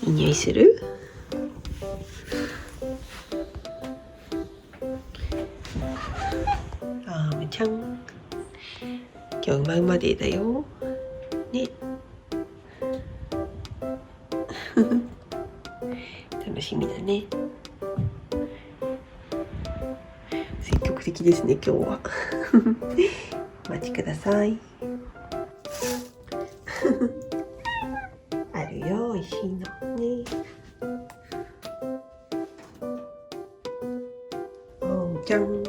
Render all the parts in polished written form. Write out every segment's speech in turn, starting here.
いい匂いする？あーむちゃん、今日うまうまデーだよね。楽しみだね。積極的ですね今日は。お待ちください。あるよ、美味しいのね。じゃん。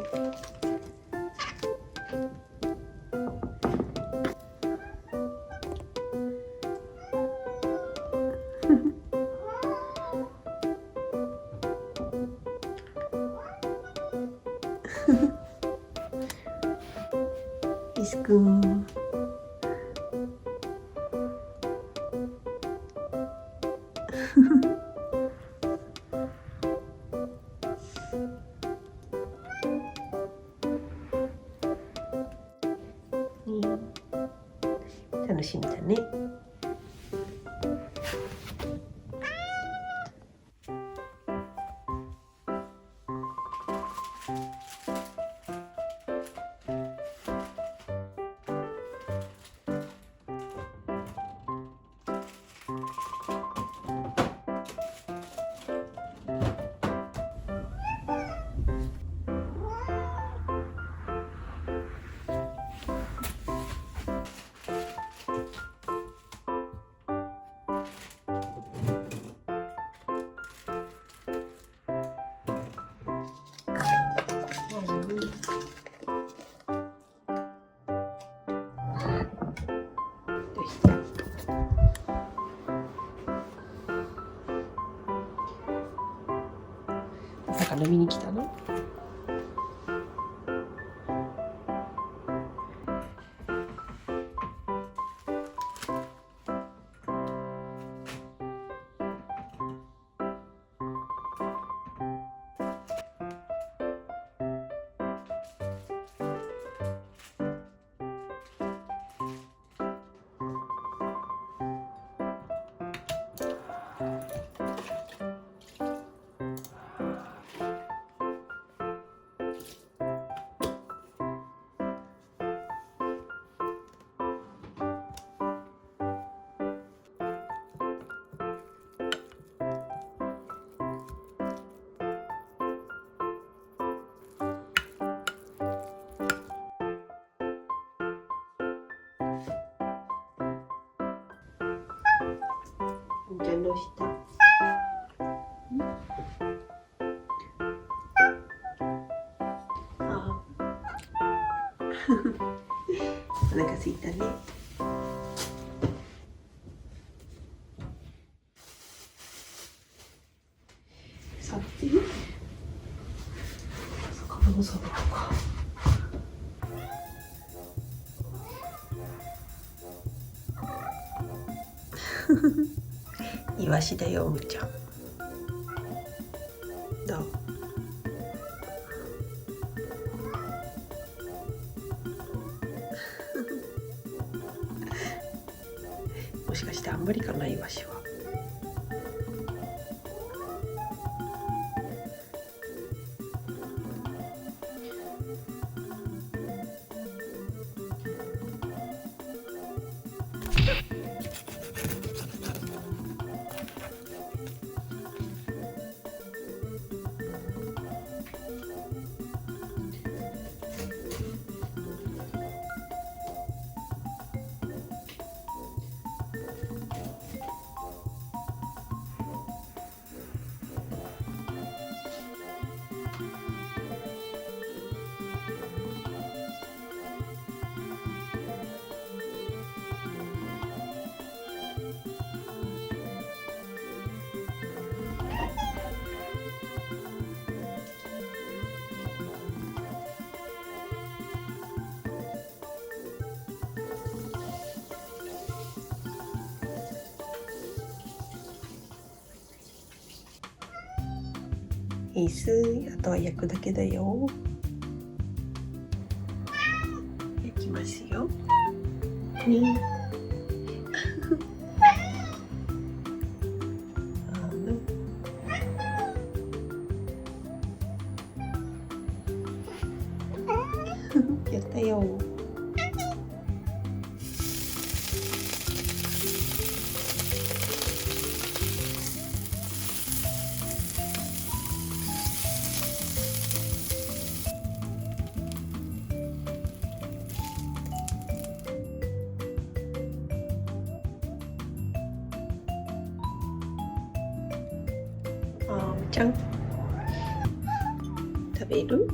イスくん。楽しみだね。魚見に来たの？じゃあどうした？お腹すいたね。さて、魚のサブとか。イワシだよ、むちゃん。どう？もしかしてあんまりかな、イワシは。いいっす。あとは焼くだけだよ。焼きますよ。ね。よう。ちゃん食べる？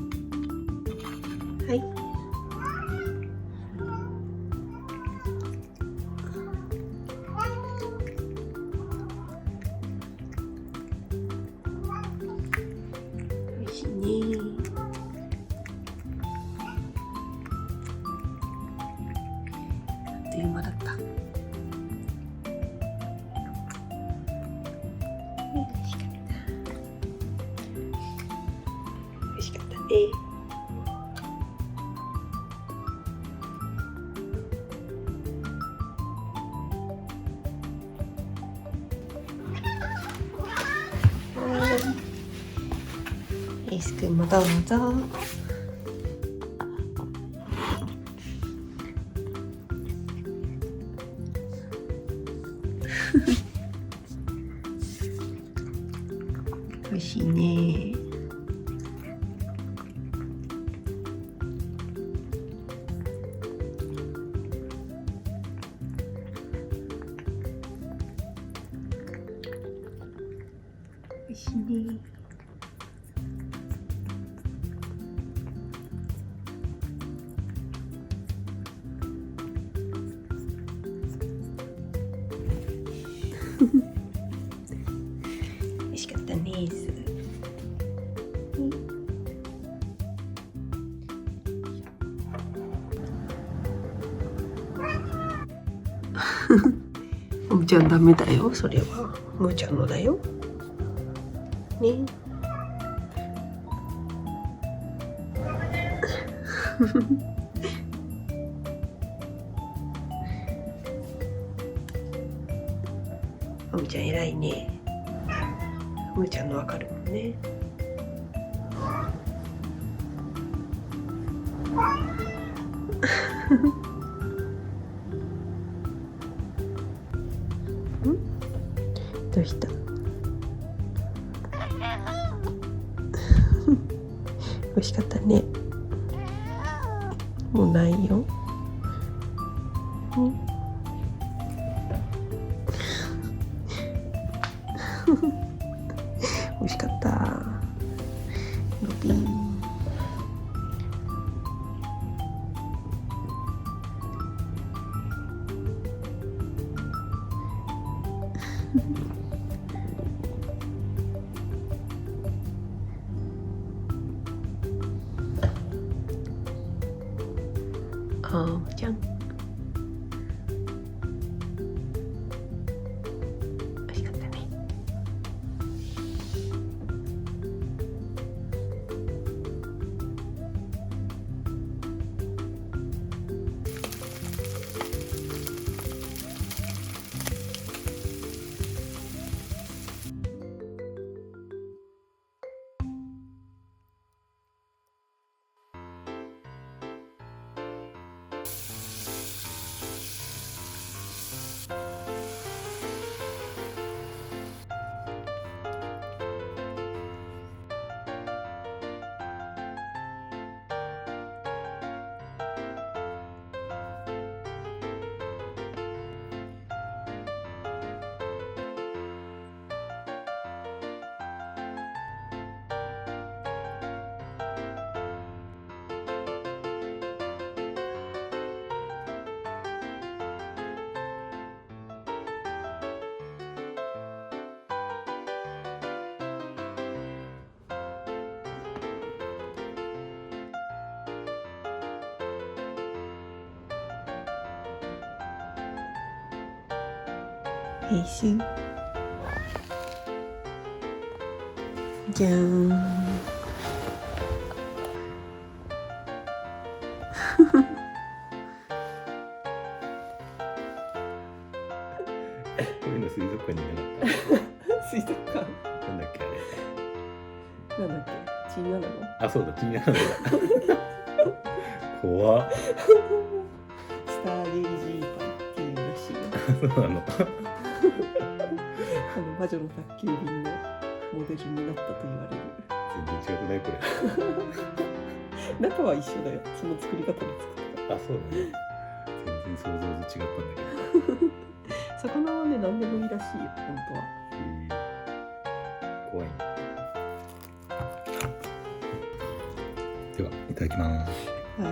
はい。美味しいね。あっという間だった。美味しかったね。エースくんもどうぞ。美味しいね。美味しいね。美味しかったね。おむちゃんダメだよ。それはおむちゃんのだよ。ね。おむちゃん偉いね。おむちゃんのわかるもんね。どうした？美味しかったね。もうないよ。美味しかった。ロビン。あーちゃん。美味しかったね。エイスじゃーん。こういうの水族館になった。水族館なんだっけあれ。なんだっけ、チンアナゴ。あ、そうだ、チンアナゴだ。怖っ。スターゲイジーパイっていうらしいよ。そうなの。魔女の宅急便のモデルになったと言われる。全然違くないこれ。中は一緒だよ、その作り方で作った。あ、そうだね。全然想像と違ったんだけど。魚はね、何でもいいらしいよ、本当は。怖いね。では、いただきます。うん。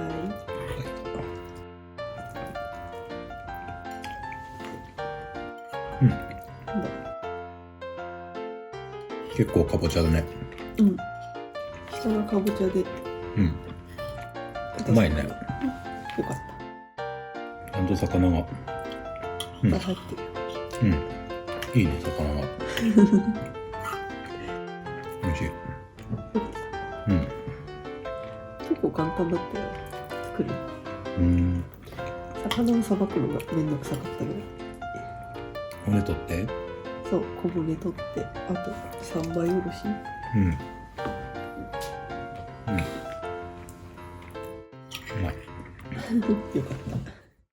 なんだろ結構かぼちゃだね。う。うん。下がかぼちゃで。うん。うまいね。よかった。ちゃんと魚が。うん。入ってる。うん。いいね、魚が。美味しい。うん。結構簡単だったよ。作る。魚をさばくのがめんどくさかったぐらい。骨取って。そう、小骨取って、あと三枚おろし。うん。うん。うまい。よかった。